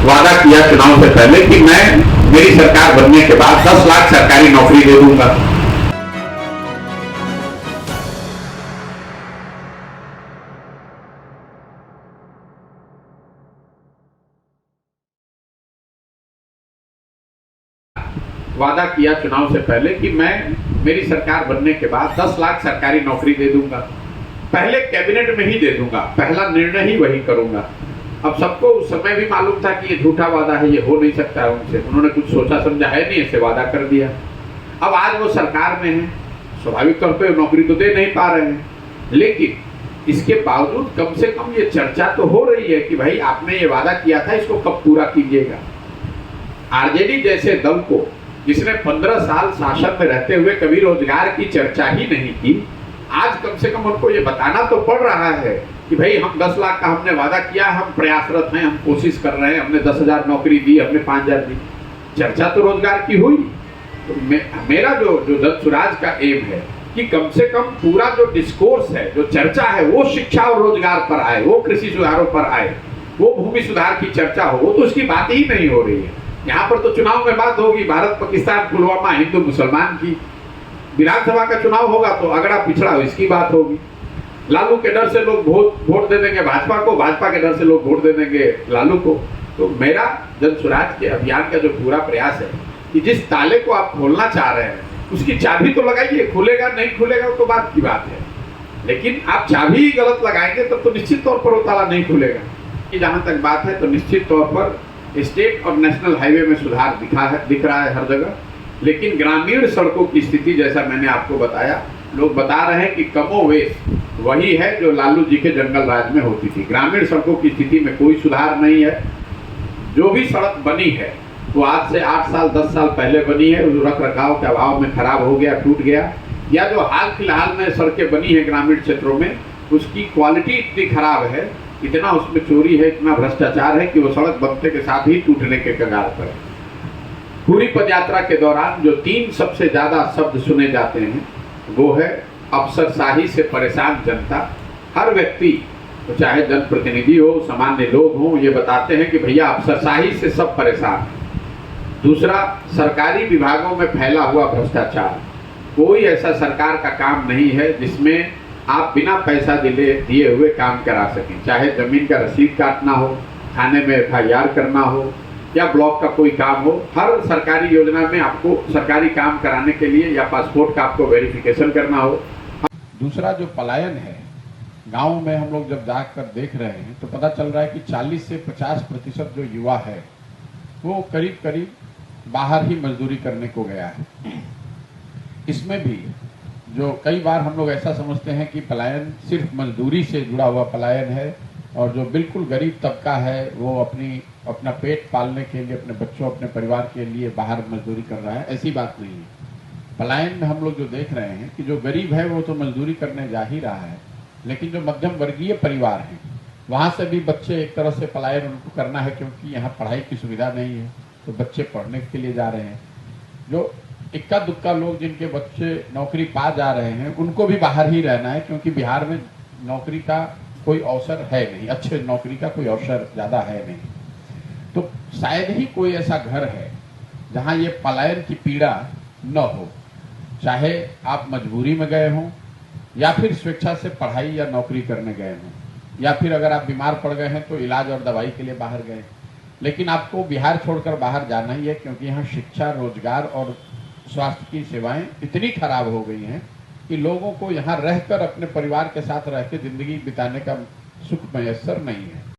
वादा किया चुनाव से पहले कि मैं मेरी सरकार बनने के बाद 10 लाख सरकारी नौकरी दे दूंगा। वादा किया चुनाव से पहले कि मैं मेरी सरकार बनने के बाद 10 लाख सरकारी नौकरी दे दूंगा। पहले कैबिनेट में ही दे दूंगा, पहला निर्णय ही वही करूंगा। अब सबको उस समय भी मालूम था कि ये झूठा वादा है, ये हो नहीं सकता है उनसे। उन्होंने कुछ सोचा समझा है नहीं, ऐसे वादा कर दिया। अब आज वो सरकार में है, स्वाभाविक तौर पे नौकरी तो दे नहीं पा रहे हैं, लेकिन इसके बावजूद कम से कम ये चर्चा तो हो रही है कि भाई आपने ये वादा किया था, इसको कब पूरा कीजिएगा। आरजेडी जैसे दल को, जिसने 15 साल शासन में रहते हुए कभी रोजगार की चर्चा ही नहीं की, आज कम से कम उनको ये बताना तो पड़ रहा है कि भाई हम 10 लाख का हमने वादा किया, हम प्रयासरत हैं, हम कोशिश कर रहे हैं, हमने 10,000 नौकरी दी, हमने 5,000 दी। चर्चा तो रोजगार की हुई। तो मेरा जो जनसुराज का एम है कि कम से कम पूरा जो डिस्कोर्स है, जो चर्चा है, वो शिक्षा और रोजगार पर आए, वो कृषि सुधारों पर आए, वो भूमि सुधार की चर्चा हो। तो उसकी बात ही नहीं हो रही है। यहाँ पर तो चुनाव में बात होगी भारत पाकिस्तान पुलवामा हिंदू मुसलमान की। विधानसभा का चुनाव होगा तो अगड़ा पिछड़ा इसकी बात होगी। लालू के डर से लोग वोट दे देंगे भाजपा को, भाजपा के डर से लोग वोट दे देंगे लालू को। तो मेरा जनसुराज के अभियान का जो पूरा प्रयास है कि जिस ताले को आप खोलना चाह रहे हैं उसकी चाबी तो लगाइए, खुलेगा नहीं खुलेगा तो बात की बात है, लेकिन आप चाबी ही गलत लगाएंगे तब तो निश्चित तौर पर वो ताला नहीं खुलेगा। कि जहां तक बात है तो निश्चित तौर पर स्टेट और नेशनल हाईवे में सुधार दिख रहा है हर जगह, लेकिन ग्रामीण सड़कों की स्थिति जैसा मैंने आपको बताया, लोग बता रहे हैं कि कमोवेश वही है जो लालू जी के जंगल राज में होती थी। ग्रामीण सड़कों की स्थिति में कोई सुधार नहीं है। जो भी सड़क बनी है वो आज से 8 साल 10 साल पहले बनी है, रख रखाव के अभाव में खराब हो गया, टूट गया, या जो हाल फिलहाल में सड़कें बनी है ग्रामीण क्षेत्रों में उसकी क्वालिटी इतनी खराब है, इतना उसमें चोरी है, इतना भ्रष्टाचार है कि वो सड़क बनने के साथ ही टूटने के कगार पर है। पूरी पदयात्रा के दौरान जो 3 सबसे ज्यादा शब्द सुने जाते हैं वो है अफसरशाही से परेशान जनता। हर व्यक्ति, तो चाहे जनप्रतिनिधि हो, सामान्य लोग हों, ये बताते हैं कि भैया अफसरशाही से सब परेशान हैं। दूसरा, सरकारी विभागों में फैला हुआ भ्रष्टाचार। कोई ऐसा सरकार का काम नहीं है जिसमें आप बिना पैसा दिए हुए काम करा सकें, चाहे जमीन का रसीद काटना हो, थाने में FIR करना हो, या ब्लॉक का कोई काम हो। हर सरकारी योजना में आपको सरकारी काम कराने के लिए या पासपोर्ट का आपको वेरिफिकेशन करना हो। दूसरा जो पलायन है, गांव में हम लोग जब जाकर देख रहे हैं तो पता चल रहा है कि 40 से 50% जो युवा है वो करीब करीब बाहर ही मजदूरी करने को गया है। इसमें भी जो कई बार हम लोग ऐसा समझते हैं कि पलायन सिर्फ मजदूरी से जुड़ा हुआ पलायन है, और जो बिल्कुल गरीब तबका है वो अपना पेट पालने के लिए, अपने बच्चों, अपने परिवार के लिए बाहर मजदूरी कर रहा है। ऐसी बात नहीं है। पलायन में हम लोग जो देख रहे हैं कि जो गरीब है वो तो मजदूरी करने जा ही रहा है, लेकिन जो मध्यम वर्गीय परिवार है वहां से भी बच्चे एक तरह से पलायन उनको करना है, क्योंकि यहाँ पढ़ाई की सुविधा नहीं है, तो बच्चे पढ़ने के लिए जा रहे हैं। जो इक्का दुक्का लोग जिनके बच्चे नौकरी पा जा रहे हैं उनको भी बाहर ही रहना है, क्योंकि बिहार में नौकरी का कोई अवसर है नहीं, अच्छे नौकरी का कोई अवसर ज्यादा है नहीं। तो शायद ही कोई ऐसा घर है जहां ये पलायन की पीड़ा न हो, चाहे आप मजबूरी में गए हों या फिर स्वेच्छा से पढ़ाई या नौकरी करने गए हों, या फिर अगर आप बीमार पड़ गए हैं तो इलाज और दवाई के लिए बाहर गए, लेकिन आपको बिहार छोड़कर बाहर जाना ही है, क्योंकि यहाँ शिक्षा, रोजगार और स्वास्थ्य की सेवाएं इतनी खराब हो गई हैं कि लोगों को यहाँ रहकर अपने परिवार के साथ रह के जिंदगी बिताने का सुख मयस्सर नहीं है।